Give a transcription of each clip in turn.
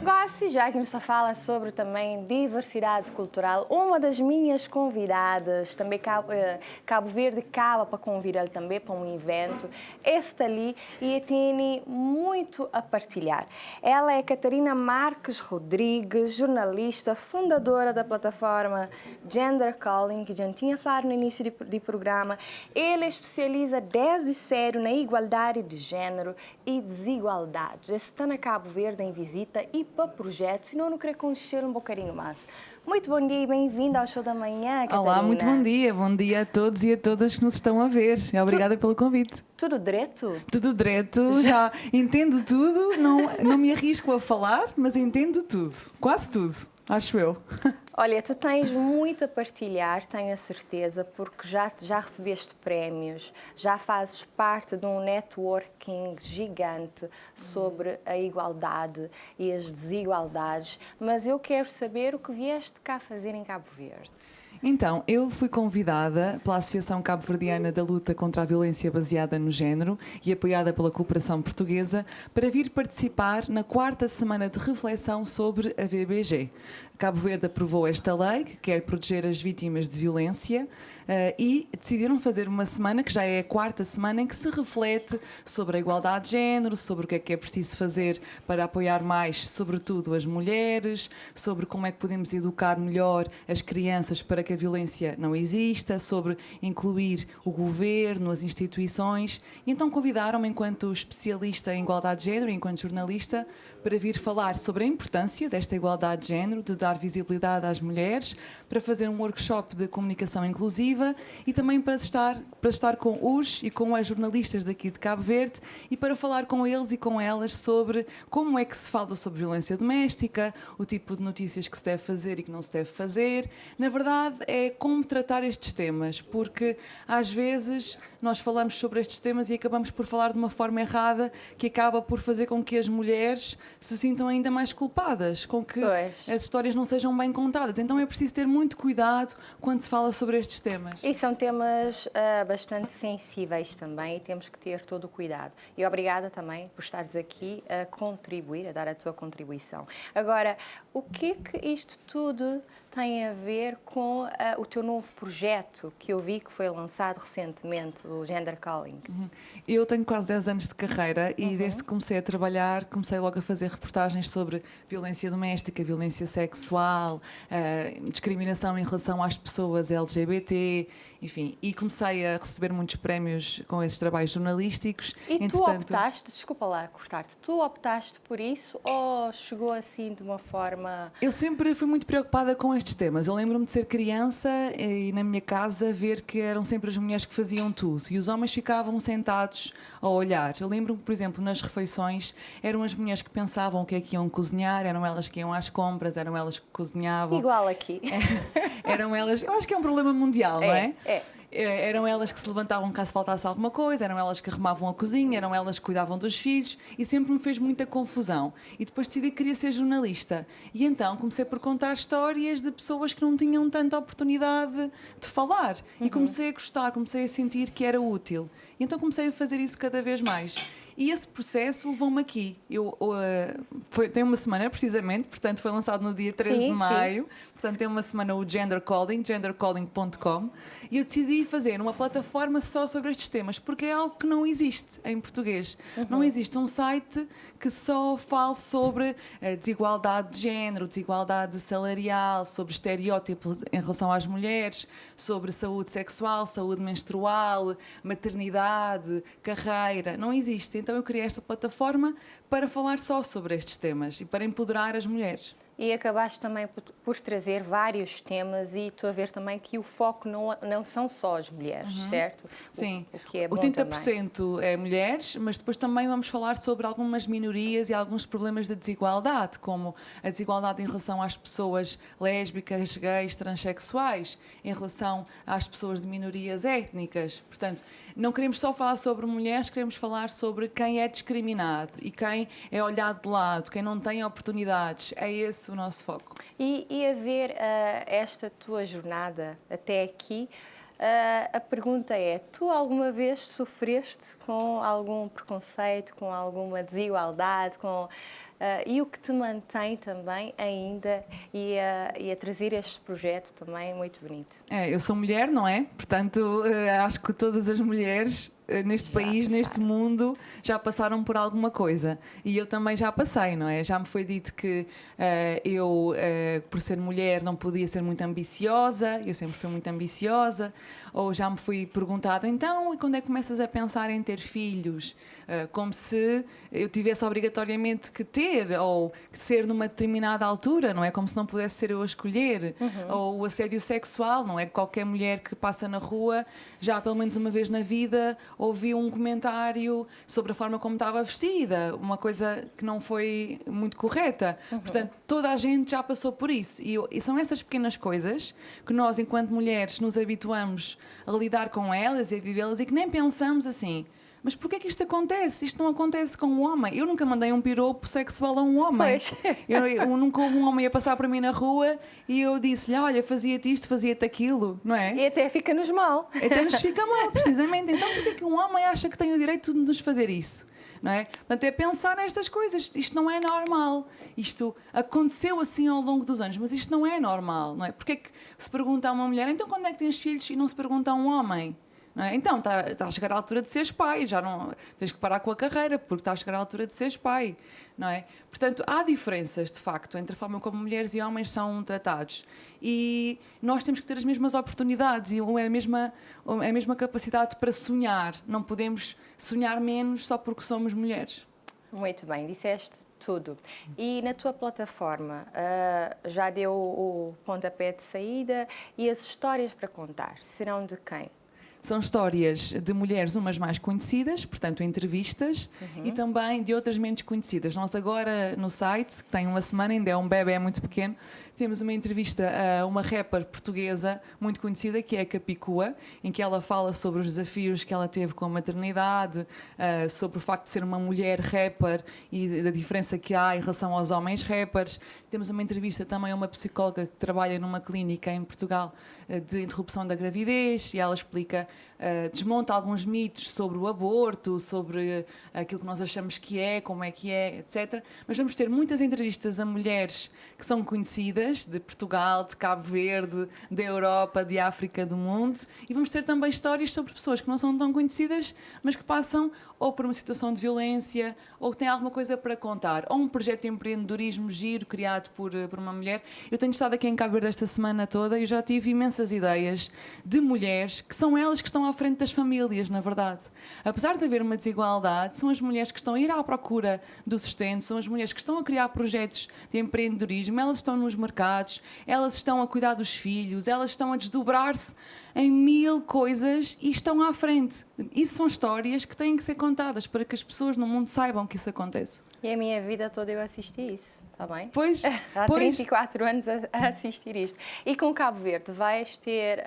Gosto, já que nos fala sobre também diversidade cultural, uma das minhas convidadas, também Cabo Verde, acaba para convidar também para um evento, está ali e tem muito a partilhar. Ela é Catarina Marques Rodrigues, jornalista, fundadora da plataforma Gender Calling, que já tinha falado no início do programa. Ele especializa desde cedo na igualdade de género e desigualdades. Está na Cabo Verde em visita e para projetos, senão não queria conhecer um bocadinho mais. Muito bom dia e bem-vinda ao Show da Manhã, Catarina. Olá, muito bom dia a todos e a todas que nos estão a ver. Obrigada pelo convite. Tudo direto? Tudo direto, já entendo tudo, não me arrisco a falar, mas entendo tudo, quase tudo, acho eu. Olha, tu tens muito a partilhar, tenho a certeza, porque já recebeste prémios, já fazes parte de um networking gigante sobre a igualdade e as desigualdades, mas eu quero saber o que vieste cá fazer em Cabo Verde. Então, eu fui convidada pela Associação Cabo-Verdiana da Luta contra a Violência Baseada no Género e apoiada pela Cooperação Portuguesa para vir participar na 4ª semana de reflexão sobre a VBG. Cabo Verde aprovou esta lei que quer proteger as vítimas de violência e decidiram fazer uma semana, que já é a 4ª semana, em que se reflete sobre a igualdade de género, sobre o que é preciso fazer para apoiar mais, sobretudo, as mulheres, sobre como é que podemos educar melhor as crianças para que a violência não exista, sobre incluir o governo, as instituições. E então convidaram-me, enquanto especialista em igualdade de género e enquanto jornalista, para vir falar sobre a importância desta igualdade de género, de dar visibilidade às mulheres, para fazer um workshop de comunicação inclusiva e também para estar com os e com as jornalistas daqui de Cabo Verde e para falar com eles e com elas sobre como é que se fala sobre violência doméstica, o tipo de notícias que se deve fazer e que não se deve fazer. Na verdade, é como tratar estes temas, porque às vezes nós falamos sobre estes temas e acabamos por falar de uma forma errada que acaba por fazer com que as mulheres se sintam ainda mais culpadas, com que as histórias não sejam bem contadas. Então é preciso ter muito cuidado quando se fala sobre estes temas. E são temas bastante sensíveis também e temos que ter todo o cuidado. E obrigada também por estares aqui a contribuir, a dar a tua contribuição. Agora, o que é que isto tudo tem a ver com o teu novo projeto que eu vi que foi lançado recentemente, o Gender Calling? Eu tenho quase 10 anos de carreira e desde que comecei a trabalhar, comecei logo a fazer reportagens sobre violência doméstica, violência sexual, discriminação em relação às pessoas LGBT, enfim, e comecei a receber muitos prémios com esses trabalhos jornalísticos. E tu optaste, desculpa lá cortar-te, tu optaste por isso ou chegou assim de uma forma... Eu sempre fui muito preocupada com estes temas. Eu lembro-me de ser criança e na minha casa ver que eram sempre as mulheres que faziam tudo e os homens ficavam sentados a olhar. Eu lembro-me, por exemplo, nas refeições eram as mulheres que pensavam o que é que iam cozinhar, eram elas que iam às compras, eram elas que cozinhavam. Igual aqui. Eram elas, eu acho que é um problema mundial, não é? É. Eram elas que se levantavam caso faltasse alguma coisa, eram elas que arrumavam a cozinha, eram elas que cuidavam dos filhos e sempre me fez muita confusão. E depois decidi que queria ser jornalista. E então comecei por contar histórias de pessoas que não tinham tanta oportunidade de falar. E comecei a gostar, comecei a sentir que era útil. E então comecei a fazer isso cada vez mais. E esse processo levou-me aqui. Tem uma semana, precisamente, portanto foi lançado no dia 13 de maio. Portanto tem uma semana o Gender Calling, gendercalling.com. E eu decidi fazer uma plataforma só sobre estes temas, porque é algo que não existe em português. Não existe um site que só fale sobre desigualdade de género, desigualdade salarial, sobre estereótipos em relação às mulheres, sobre saúde sexual, saúde menstrual, maternidade, carreira. Não existe. Então eu criei esta plataforma para falar só sobre estes temas e para empoderar as mulheres. E acabaste também por trazer vários temas e tu a ver também que o foco não são só as mulheres, certo? Sim, o que é bom 30% também. é mulheres, mas depois também vamos falar sobre algumas minorias e alguns problemas de desigualdade, como a desigualdade em relação às pessoas lésbicas, gays, transexuais, em relação às pessoas de minorias étnicas. Portanto, não queremos só falar sobre mulheres, queremos falar sobre quem é discriminado e quem é olhado de lado, quem não tem oportunidades. É esse o nosso foco. E a ver esta tua jornada até aqui, a pergunta é, tu alguma vez sofreste com algum preconceito, com alguma desigualdade, e o que te mantém também ainda e a trazer este projeto também muito bonito. Eu sou mulher, não é? Portanto, acho que todas as mulheres neste país, neste mundo, já passaram por alguma coisa. E eu também já passei, não é? Já me foi dito que eu, por ser mulher, não podia ser muito ambiciosa, eu sempre fui muito ambiciosa, ou já me fui perguntada, então, e quando é que começas a pensar em ter filhos? Como se eu tivesse obrigatoriamente que ter, ou ser numa determinada altura, não é? Como se não pudesse ser eu a escolher. Ou o assédio sexual, não é? Qualquer mulher que passa na rua, já pelo menos uma vez na vida, ouvi um comentário sobre a forma como estava vestida, uma coisa que não foi muito correta. Portanto, toda a gente já passou por isso. E são essas pequenas coisas que nós, enquanto mulheres, nos habituamos a lidar com elas e a vivê-las e que nem pensamos assim. Mas porquê que isto acontece? Isto não acontece com um homem. Eu nunca mandei um piropo sexual a um homem. Eu nunca houve um homem a passar por mim na rua e eu disse-lhe, olha, fazia-te isto, fazia-te aquilo, não é? E até fica-nos mal. Até nos fica mal, precisamente. Então porquê que um homem acha que tem o direito de nos fazer isso? Não é? Portanto, é pensar nestas coisas. Isto não é normal. Isto aconteceu assim ao longo dos anos, mas isto não é normal, não é? Porquê que se pergunta a uma mulher, então quando é que tens filhos, e não se pergunta a um homem? Não é? Então, está a chegar à altura de seres pai, já não tens que parar com a carreira, porque está a chegar à altura de seres pai. Não é? Portanto, há diferenças, de facto, entre a forma como mulheres e homens são tratados. E nós temos que ter as mesmas oportunidades e a mesma capacidade para sonhar. Não podemos sonhar menos só porque somos mulheres. Muito bem, disseste tudo. E na tua plataforma já deu o pontapé de saída e as histórias para contar serão de quem? São histórias de mulheres, umas mais conhecidas, portanto, entrevistas, e também de outras menos conhecidas. Nós agora, no site, que tem uma semana, ainda é um bebé muito pequeno, temos uma entrevista a uma rapper portuguesa muito conhecida, que é a Capicua, em que ela fala sobre os desafios que ela teve com a maternidade, sobre o facto de ser uma mulher rapper e da diferença que há em relação aos homens rappers. Temos uma entrevista também a uma psicóloga que trabalha numa clínica em Portugal de interrupção da gravidez, e ela explica, desmonta alguns mitos sobre o aborto, sobre aquilo que nós achamos que é, como é que é, etc. Mas vamos ter muitas entrevistas a mulheres que são conhecidas, de Portugal, de Cabo Verde, da Europa, de África, do mundo, e vamos ter também histórias sobre pessoas que não são tão conhecidas, mas que passam ou por uma situação de violência, ou que têm alguma coisa para contar, ou um projeto de empreendedorismo giro criado por uma mulher. Eu tenho estado aqui em Cabo Verde esta semana toda e já tive imensas ideias de mulheres que são elas que estão à frente das famílias, na verdade. Apesar de haver uma desigualdade, são as mulheres que estão a ir à procura do sustento, são as mulheres que estão a criar projetos de empreendedorismo, elas estão nos mercados, elas estão a cuidar dos filhos, elas estão a desdobrar-se em 1000 coisas e estão à frente. Isso são histórias que têm que ser contadas para que as pessoas no mundo saibam que isso acontece. E a minha vida toda eu assisti isso, está bem? Pois. Há 34 anos a assistir isto. E com Cabo Verde, vais ter,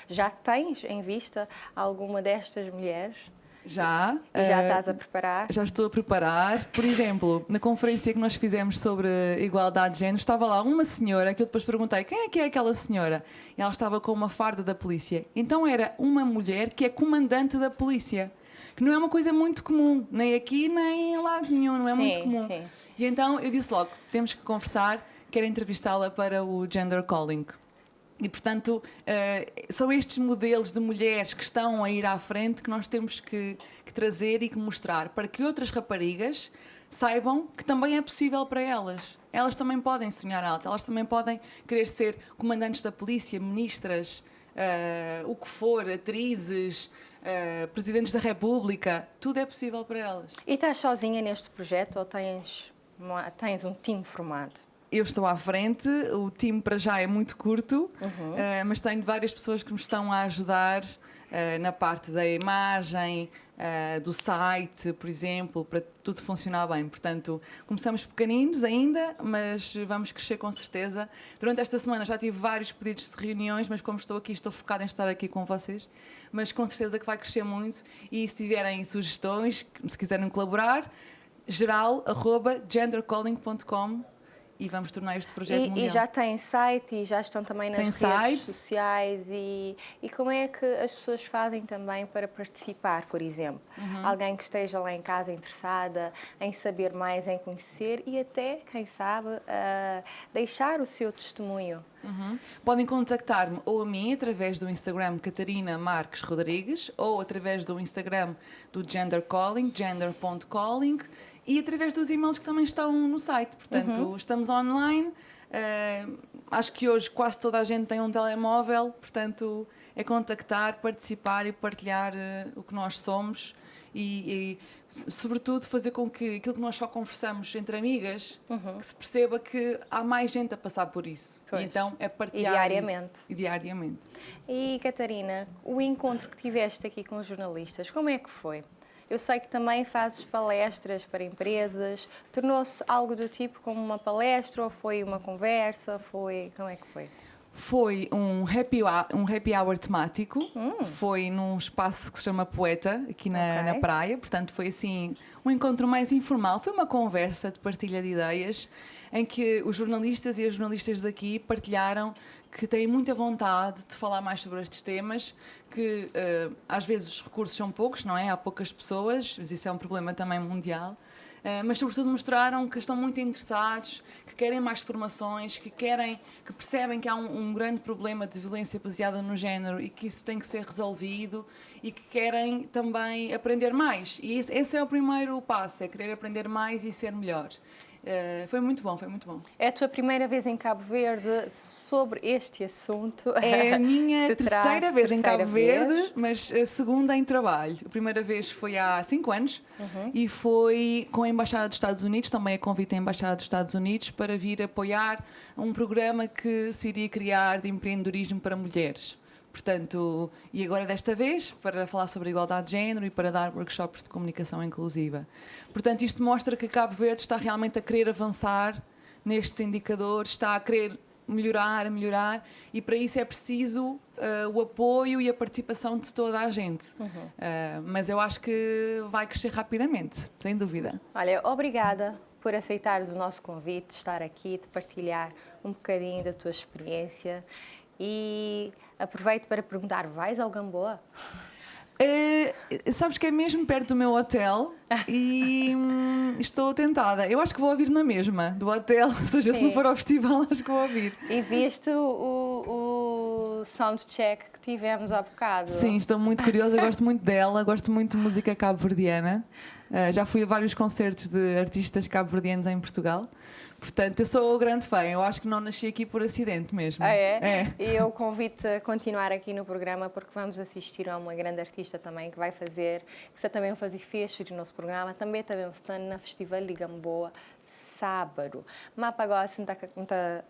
já tens em vista alguma destas mulheres? Já. E já estás a preparar? Já estou a preparar. Por exemplo, na conferência que nós fizemos sobre igualdade de género, estava lá uma senhora que eu depois perguntei quem é que é aquela senhora? E ela estava com uma farda da polícia. Então era uma mulher que é comandante da polícia. Que não é uma coisa muito comum, nem aqui, nem em lado nenhum, não é muito comum. Sim. E então eu disse logo, temos que conversar, quero entrevistá-la para o Gender Calling. E, portanto, são estes modelos de mulheres que estão a ir à frente que nós temos que trazer e que mostrar para que outras raparigas saibam que também é possível para elas. Elas também podem sonhar alto, elas também podem querer ser comandantes da polícia, ministras, o que for, atrizes, presidentes da República, tudo é possível para elas. E estás sozinha neste projeto ou tens um time formado? Eu estou à frente, o time para já é muito curto, mas tenho várias pessoas que me estão a ajudar na parte da imagem, do site, por exemplo, para tudo funcionar bem. Portanto, começamos pequeninos ainda, mas vamos crescer com certeza. Durante esta semana já tive vários pedidos de reuniões, mas como estou aqui, estou focada em estar aqui com vocês. Mas com certeza que vai crescer muito, e se tiverem sugestões, se quiserem colaborar, geral@gendercalling.com. e vamos tornar este projeto mundial. E já tem site e já estão também nas redes sociais e como é que as pessoas fazem também para participar, por exemplo? Alguém que esteja lá em casa interessada em saber mais, em conhecer e até, quem sabe, deixar o seu testemunho. Podem contactar-me ou a mim através do Instagram Catarina Marques Rodrigues ou através do Instagram do Gender Calling, gender.calling, e através dos e-mails que também estão no site. Portanto, estamos online. Acho que hoje quase toda a gente tem um telemóvel, portanto, é contactar, participar e partilhar o que nós somos e sobretudo, fazer com que aquilo que nós só conversamos entre amigas, que se perceba que há mais gente a passar por isso. E então é partilhar diariamente. Isso. E diariamente. E, Catarina, o encontro que tiveste aqui com os jornalistas, como é que foi? Eu sei que também fazes palestras para empresas. Tornou-se algo do tipo como uma palestra ou foi uma conversa? Como é que foi? Foi um happy hour temático, foi num espaço que se chama Poeta, aqui na praia, portanto foi assim um encontro mais informal, foi uma conversa de partilha de ideias, em que os jornalistas e as jornalistas daqui partilharam que têm muita vontade de falar mais sobre estes temas, que às vezes os recursos são poucos, não é? Há poucas pessoas, mas isso é um problema também mundial. Mas sobretudo mostraram que estão muito interessados, que querem mais formações, que percebem que há um grande problema de violência baseada no género e que isso tem que ser resolvido e que querem também aprender mais. E esse é o primeiro passo, é querer aprender mais e ser melhor. Foi muito bom, foi muito bom. É a tua primeira vez em Cabo Verde sobre este assunto? É a minha terceira vez em Cabo Verde, mas a segunda em trabalho. A primeira vez foi há 5 anos e foi com a Embaixada dos Estados Unidos, também a convite da Embaixada dos Estados Unidos, para vir apoiar um programa que se iria criar de empreendedorismo para mulheres. Portanto, e agora desta vez para falar sobre a igualdade de género e para dar workshops de comunicação inclusiva. Portanto, isto mostra que Cabo Verde está realmente a querer avançar nestes indicadores, está a querer melhorar e para isso é preciso o apoio e a participação de toda a gente. Mas eu acho que vai crescer rapidamente, sem dúvida. Olha, obrigada por aceitares o nosso convite, de estar aqui, de partilhar um bocadinho da tua experiência. E aproveito para perguntar, vais ao Gamboa? Sabes que é mesmo perto do meu hotel e estou tentada. Eu acho que vou ouvir na mesma, do hotel, ou seja, se não for ao festival, acho que vou ouvir. E viste o soundcheck que tivemos há bocado? Sim, estou muito curiosa, gosto muito dela, gosto muito de música cabo-verdiana. Já fui a vários concertos de artistas cabo-verdianos em Portugal. Portanto, eu sou grande fã. Eu acho que não nasci aqui por acidente mesmo. Ah, é? E eu convido-te a continuar aqui no programa porque vamos assistir a uma grande artista também que vai fazer, que também fez o nosso programa, também está na Festival de Gamboa, sábado. Mas agora,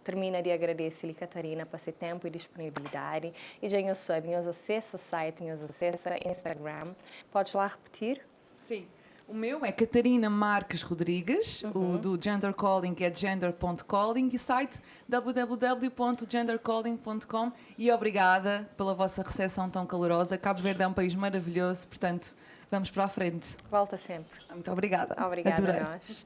termina de agradecer-lhe, Catarina, por esse tempo e disponibilidade. E já eu sei, eu acesso o site, eu acesso o Instagram. Podes lá repetir? Sim. O meu é Catarina Marques Rodrigues, o do Gender Calling é gender.calling e site www.gendercalling.com e obrigada pela vossa recepção tão calorosa. Cabo Verde é um país maravilhoso, portanto, vamos para a frente. Volta sempre. Muito obrigada. Obrigada Adorei. a nós.